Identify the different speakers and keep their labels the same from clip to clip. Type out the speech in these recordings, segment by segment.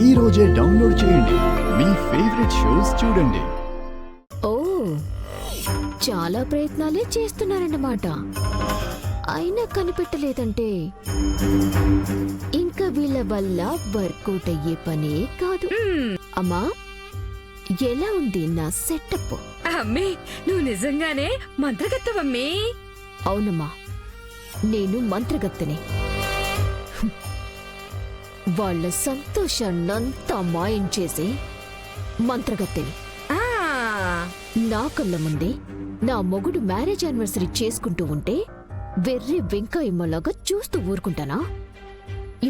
Speaker 1: ఈ రోజే డౌన్లోడ్ చేయండి. మీ ఫేవరెట్ షోస్ చూడండి.
Speaker 2: ఓ, చాలా ప్రయత్నాలే చేస్తున్నారన్నమాట. అయినా కనిపెట్టలేదంటే ఇంకా వీళ్ళ వల్ల వర్కౌట్ అయ్యే పనే కాదు. అమ్మా, ఎలా ఉంది నా సెటప్?
Speaker 3: అమ్మే, నువ్వు నిజంగానే మంత్రగత్తవమ్మే.
Speaker 2: అవునమ్మా, నేను మంత్రగత్తెని. వాళ్ళ సంతోషాన్నంతా మాయం చేసి మంత్రగత్తెని.
Speaker 3: ఆ,
Speaker 2: నా కళ్ళ ముందే నా మొగుడు మ్యారేజ్ యానివర్సరీ చేసుకుంటూ ఉంటే వెర్రి వెంకాయమ్మలాగా చూస్తూ ఊరుకుంటానా?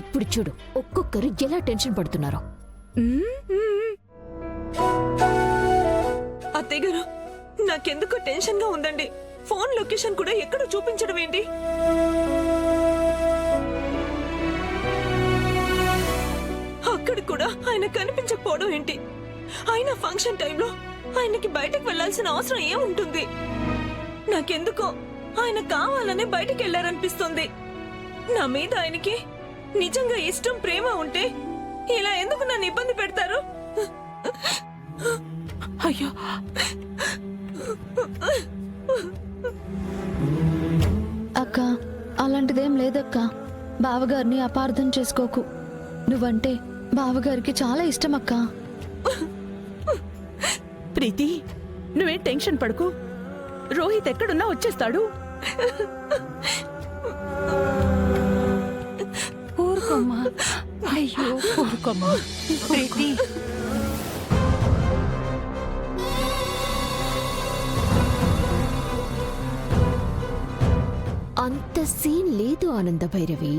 Speaker 2: ఇప్పుడు చూడు, ఒక్కొక్కరు ఎలా టెన్షన్ పడుతున్నారో.
Speaker 4: అత్తయ్య గారు, నాకెందుకో టెన్షన్ గా ఉందండి. ఫోన్ లొకేషన్ కూడా ఎక్కడ చూపించడం ఏంటి? అక్కడ కూడా ఆయన కనిపించకపోవడం ఏంటి? ఆయన ఫంక్షన్ టైంలో ఆయనకి బయటకు వెళ్లాల్సిన అవసరం ఏముంటుంది? నాకెందుకో ఆయన కావాలనే బయటికి వెళ్లారనిపిస్తుంది. నా మీద ఆయనకి నిజంగా ఇష్టం, ప్రేమ ఉంటే ఇలా ఎందుకు నన్ను ఇబ్బంది పెడతారు? అయ్యో,
Speaker 5: అక్క, అలాంటిదేం లేదక్క. బావగారిని అపార్థం చేసుకోకు. నువ్వంటే బావగారికి చాలా ఇష్టం అక్క.
Speaker 4: ప్రీతి, నువ్వేం టెన్షన్ పడుకు. రోహిత్ ఎక్కడున్నా వచ్చేస్తాడు.
Speaker 5: ఊరుకోమ్మా. అయ్యో, ఊరుకోమ్మా ప్రీతి.
Speaker 2: అంత సీన్ లేదు ఆనంద భైరవి.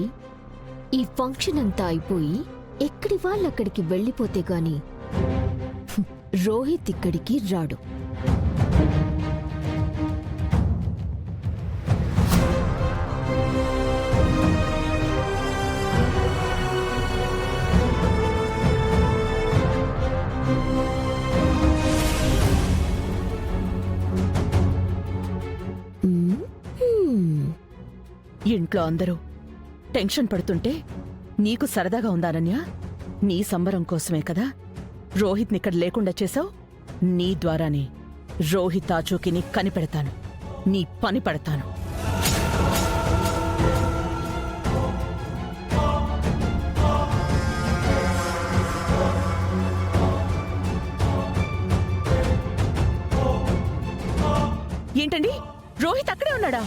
Speaker 2: ఈ ఫంక్షన్ అంతా అయిపోయి ఎక్కడి వాళ్ళక్కడికి వెళ్ళిపోతే గాని రోహిత్ ఇక్కడికి రాడు.
Speaker 4: ఇంట్లో అందరూ టెన్షన్ పడుతుంటే నీకు సరదాగా ఉందానన్యా? నీ సంబరం కోసమే కదా రోహిత్ని ఇక్కడ లేకుండా చేశావు. నీ ద్వారానే రోహిత్ ఆచూకీని కనిపెడతాను, నీ పని పడతాను. ఏంటండి, రోహిత్ అక్కడే ఉన్నాడా?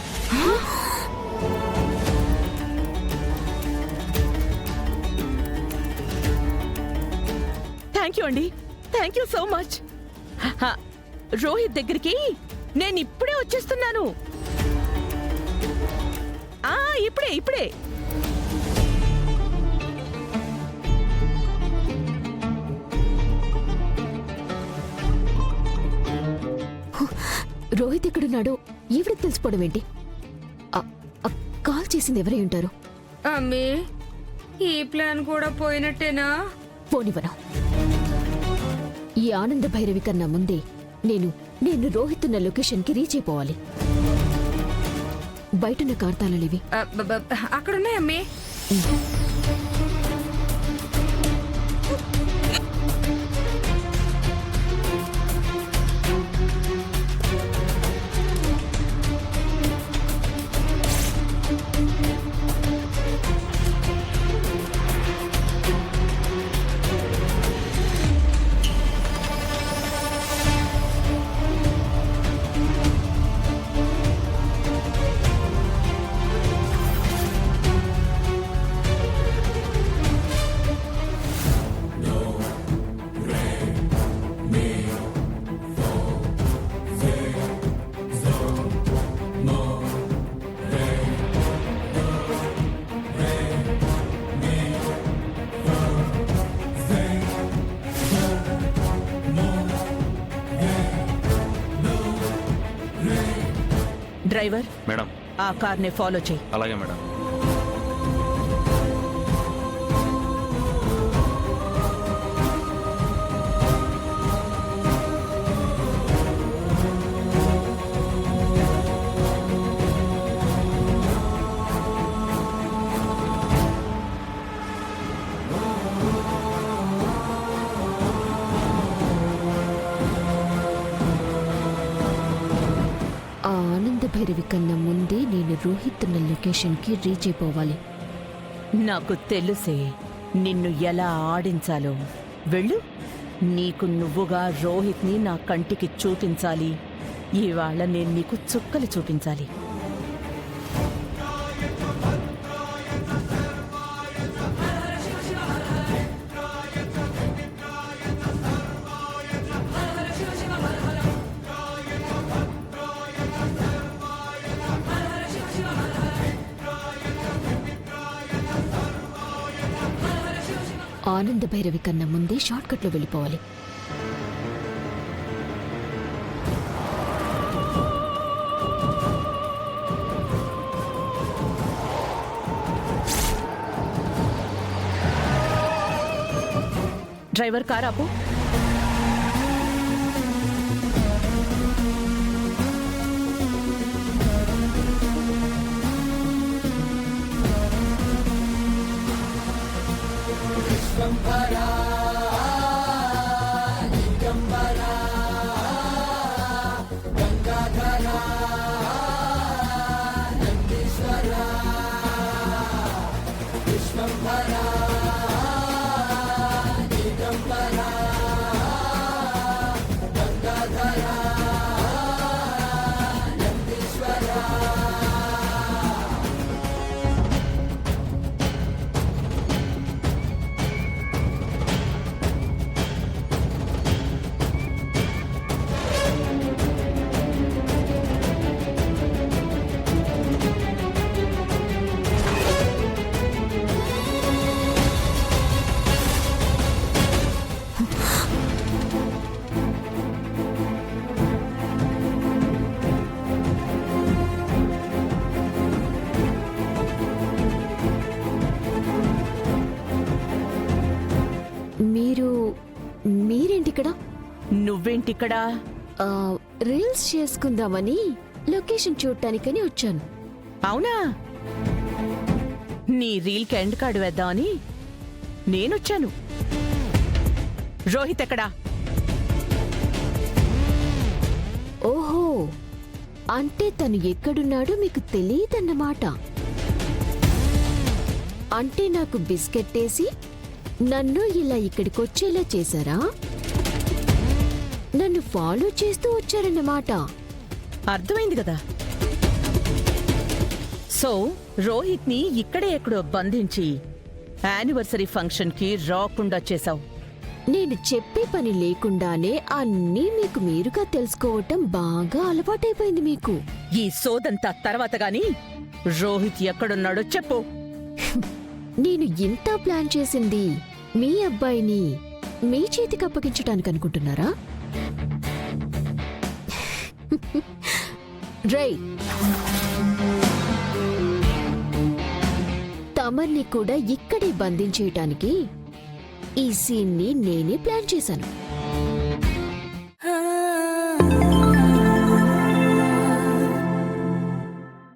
Speaker 4: థ్యాంక్ యూ అండి, thank you so much. Rohit దగ్గరికి నేను ఇప్పుడే వచ్చేస్తున్నాను. ఇప్పుడే ఇప్పుడే.
Speaker 2: రోహిత్ ఎక్కడున్నాడో ఈవిడికి తెలిసిపోవడం ఏంటి? కాల్ చేసింది ఎవరై ఉంటారు?
Speaker 3: అమ్మే, ఈ ప్లాన్ కూడా పోయినట్టేనా?
Speaker 2: పోనివనా. ఈ ఆనంద భైరవి కన్నా ముందే నేను రోహిత్ ఉన్న లొకేషన్ కి రీచ్ అయిపోవాలి. బయటున్న కార్తాలలివి
Speaker 3: అక్కడున్నాయమ్మే.
Speaker 4: డ్రైవర్
Speaker 6: మేడం,
Speaker 4: ఆ కార్ని ఫాలో చేయి.
Speaker 6: అలాగే మేడం.
Speaker 2: కన్నా ముందే నేను రోహిత్ ఉన్న లొకేషన్కి రీచ్ అయిపోవాలి.
Speaker 6: నాకు తెలుసే నిన్ను ఎలా ఆడించాలో. వెళ్ళు, నీకు నువ్వుగా రోహిత్ని నా కంటికి చూపించాలి. ఇవాళ నేను నీకు చుక్కలు చూపించాలి.
Speaker 2: ఆనంద భైరవి కన్నా ముందే షార్ట్ కట్లో వెళ్ళిపోవాలి.
Speaker 6: డ్రైవర్ కార్ ఆపు.
Speaker 2: మీరేంటిక్కడ?
Speaker 6: నువ్వేంటిక్కడా?
Speaker 2: రీల్స్ చేసుకుందామని లొకేషన్ చూడటానికని వచ్చాను.
Speaker 6: అవునా? నీ రీల్కి ఎండ్ కార్డు వేద్దామని నేనొచ్చాను. రోహిత్ ఎక్కడా?
Speaker 2: ఓహో, అంటే తను ఎక్కడున్నాడో మీకు తెలియదన్నమాట. అంటే నాకు బిస్కెట్టేసి నన్ను ఇలా ఇక్కడికొచ్చేలా చేశారా? నన్ను ఫాలో చేస్తూ వచ్చారన్నమాట.
Speaker 6: అర్థమైంది కదా. సో రోహిత్ని ఇక్కడే ఎక్కడో బంధించి యానివర్సరీ ఫంక్షన్కి రాకుండా చేశావు.
Speaker 2: నేను చెప్పే పని లేకుండానే అన్నీ మీకు మీరుగా తెలుసుకోవటం బాగా అలవాటైపోయింది మీకు.
Speaker 6: ఈ సోదంతా తర్వాత గాని రోహిత్ ఎక్కడున్నాడో చెప్పు.
Speaker 2: నేను ఇంత ప్లాన్ చేసింది మీ అబ్బాయిని మీ చేతికి అప్పగించటానికి అనుకుంటున్నారా? రై, తమర్ని కూడా ఇక్కడే బంధించేయటానికి ఈ సీన్ని నేనే ప్లాన్ చేశాను.